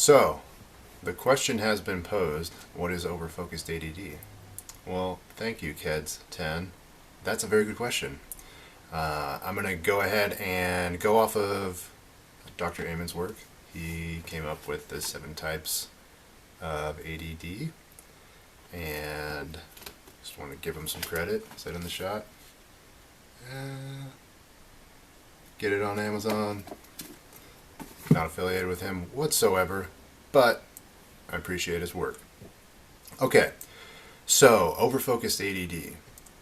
So, the question has been posed, what is overfocused ADD? Well, thank you, Keds10. That's a very good question. I'm going to go ahead and go off of Dr. Amen's work. He came up with the 7 types of ADD, and just want to give him some credit. Is that in the shot? Get it on Amazon. Not affiliated with him whatsoever, but I appreciate his work. Okay, so overfocused ADD.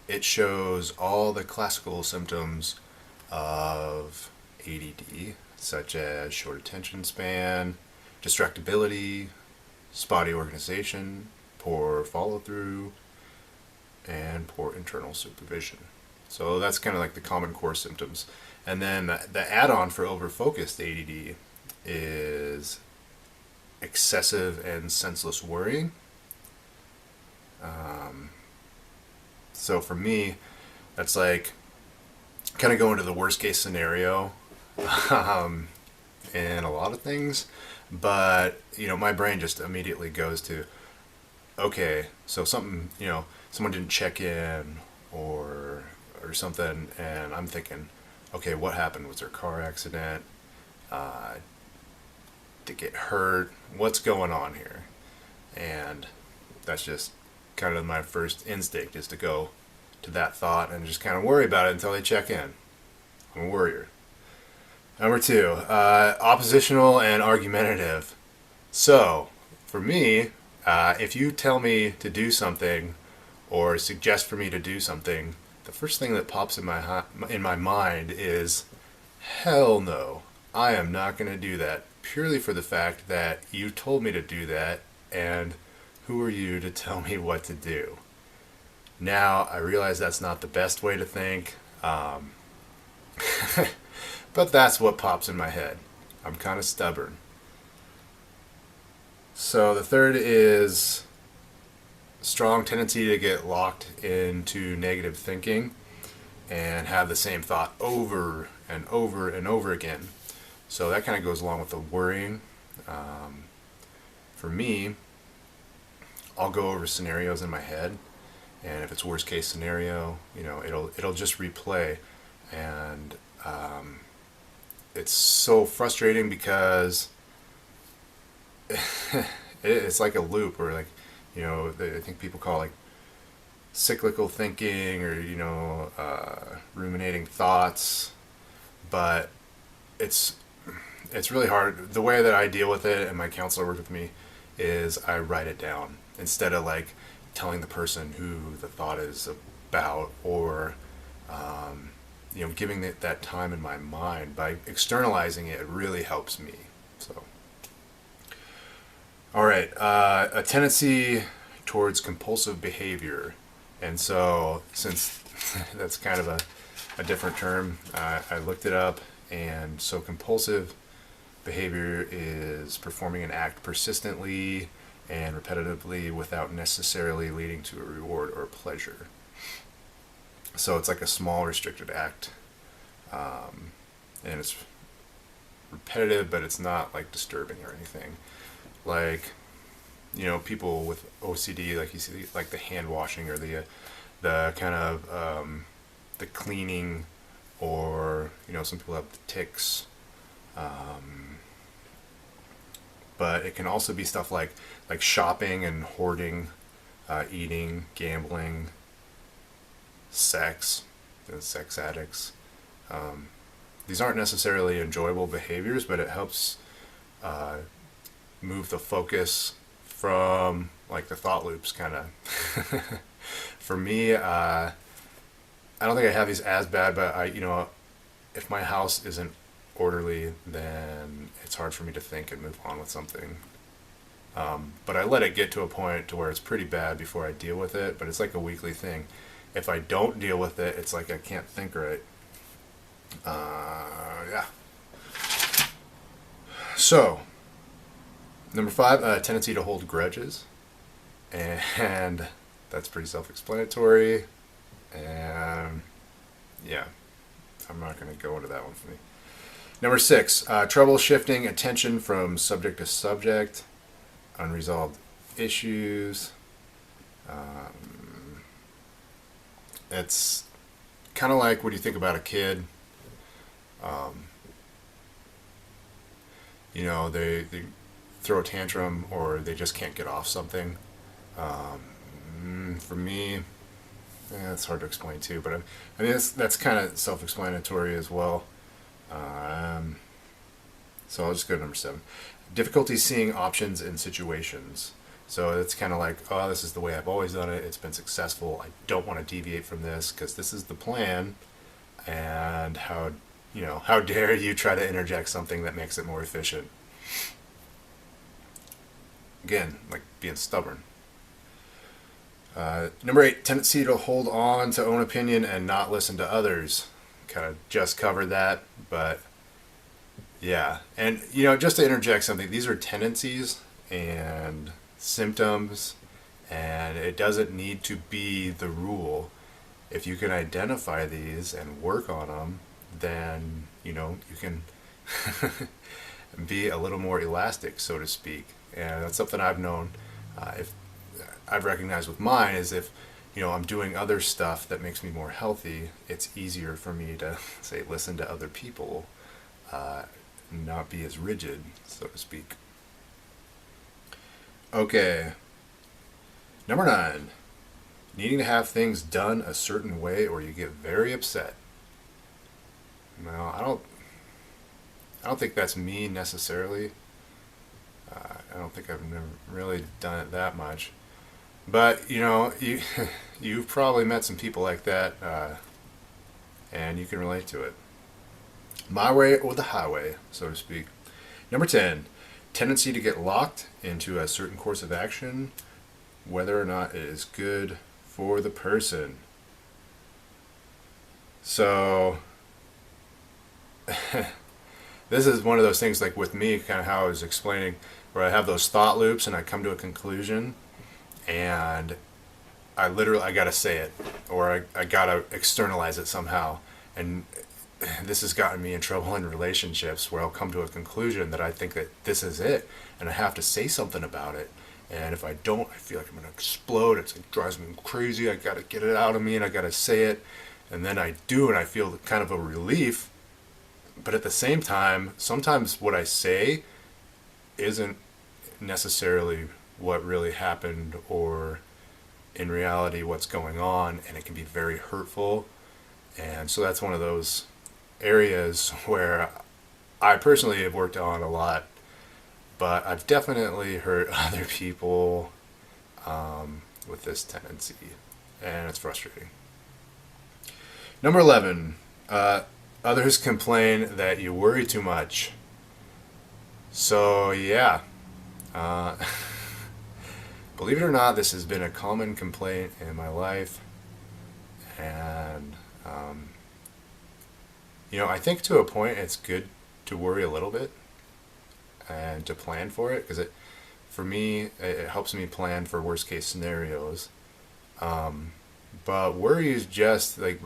It shows all the classical symptoms of ADD, such as short attention span, distractibility, spotty organization, poor follow-through, and poor internal supervision. So that's kind of like the common core symptoms. And then the add-on for overfocused ADD is excessive and senseless worrying. So for me, that's like kind of going to the worst case scenario in a lot of things. But, my brain just immediately goes to, okay, so something, someone didn't check in or something, and I'm thinking, okay, what happened? Was there a car accident? Did get hurt? What's going on here? And that's just kind of my first instinct, is to go to that thought and just kind of worry about it until they check in. I'm a worrier. Number 2, oppositional and argumentative. So, for me, if you tell me to do something or suggest for me to do something, the first thing that pops in my mind is, hell no, I am not going to do that, purely for the fact that you told me to do that, and who are you to tell me what to do? Now, I realize that's not the best way to think, but that's what pops in my head. I'm kind of stubborn. So the third is strong tendency to get locked into negative thinking and have the same thought over and over and over again. So that kind of goes along with the worrying. For me, I'll go over scenarios in my head, and if it's worst case scenario, it'll just replay, and it's so frustrating because it's like a loop, or like, I think people call it like cyclical thinking, or ruminating thoughts, but it's really hard. The way that I deal with it, and my counselor worked with me, is I write it down instead of like telling the person who the thought is about, or giving that time in my mind. By externalizing it, it really helps me. So, all right, a tendency towards compulsive behavior. And so, since that's kind of a different term, I looked it up, and so compulsive behavior is performing an act persistently and repetitively without necessarily leading to a reward or pleasure. So it's like a small restricted act, and it's repetitive, but it's not like disturbing or anything. Like, people with OCD, like you see, like the hand washing, or the kind of the cleaning, or some people have the tics. But it can also be stuff like shopping and hoarding, eating, gambling, sex addicts. These aren't necessarily enjoyable behaviors, but it helps move the focus from like the thought loops, kind of. For me, I don't think I have these as bad, but if my house isn't orderly, then it's hard for me to think and move on with something. But I let it get to a point to where it's pretty bad before I deal with it, but it's like a weekly thing. If I don't deal with it, it's like I can't think right. Yeah. So, number 5, a tendency to hold grudges. And that's pretty self-explanatory. And yeah, I'm not going to go into that one for me. Number 6, trouble shifting attention from subject to subject, unresolved issues. It's kind of like when you think about a kid. They throw a tantrum or they just can't get off something. For me, it's hard to explain too, but I mean that's kind of self-explanatory as well. So I'll just go to number 7. Difficulty seeing options in situations. So it's kind of like, oh, this is the way I've always done it. It's been successful. I don't want to deviate from this because this is the plan. And how dare you try to interject something that makes it more efficient? Again, like being stubborn. Number 8, tendency to hold on to own opinion and not listen to others. Kind of just covered that, but yeah. And, just to interject something, these are tendencies and symptoms, and it doesn't need to be the rule. If you can identify these and work on them, then, you can be a little more elastic, so to speak. And that's something I've known, if I've recognized with mine, is if I'm doing other stuff that makes me more healthy, it's easier for me to say listen to other people, not be as rigid, so to speak. Okay. Number 9, needing to have things done a certain way or you get very upset. No, I don't think that's me necessarily. I don't think I've never really done it that much. But, you've probably met some people like that, and you can relate to it. My way or the highway, so to speak. Number 10, tendency to get locked into a certain course of action, whether or not it is good for the person. So, this is one of those things, like with me, kind of how I was explaining, where I have those thought loops and I come to a conclusion, and I gotta say it, or I gotta externalize it somehow. And this has gotten me in trouble in relationships where I'll come to a conclusion that I think that this is it, and I have to say something about it. And if I don't, I feel like I'm gonna explode. It drives me crazy. I gotta get it out of me, and I gotta say it. And then I do, and I feel kind of a relief. But at the same time, sometimes what I say isn't necessarily what really happened, or in reality what's going on, and it can be very hurtful. And so that's one of those areas where I personally have worked on a lot, but I've definitely hurt other people with this tendency, and it's frustrating. Number 11, others complain that you worry too much. So yeah, believe it or not, this has been a common complaint in my life, and I think to a point it's good to worry a little bit and to plan for it, because for me, it helps me plan for worst case scenarios. But worry is just like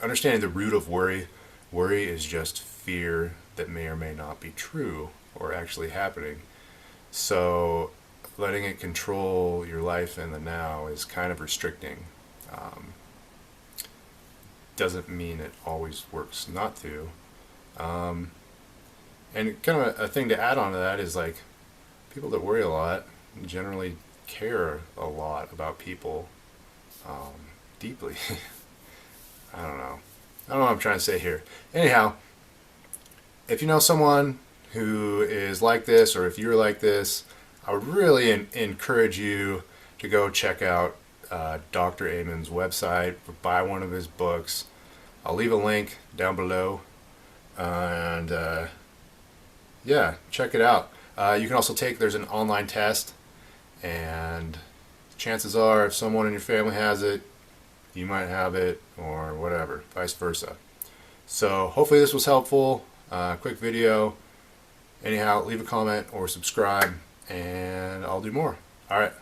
understanding the root of worry. Worry is just fear that may or may not be true or actually happening. So letting it control your life in the now is kind of restricting. Doesn't mean it always works not to. And kind of a thing to add on to that is, like, people that worry a lot generally care a lot about people deeply. I don't know what I'm trying to say here. Anyhow, if you know someone who is like this, or if you're like this, I would really encourage you to go check out Dr. Amen's website, buy one of his books. I'll leave a link down below, and yeah, check it out. You can also there's an online test, and chances are if someone in your family has it, you might have it, or whatever, vice versa. So hopefully this was helpful. Quick video. Anyhow, leave a comment or subscribe, and I'll do more. All right.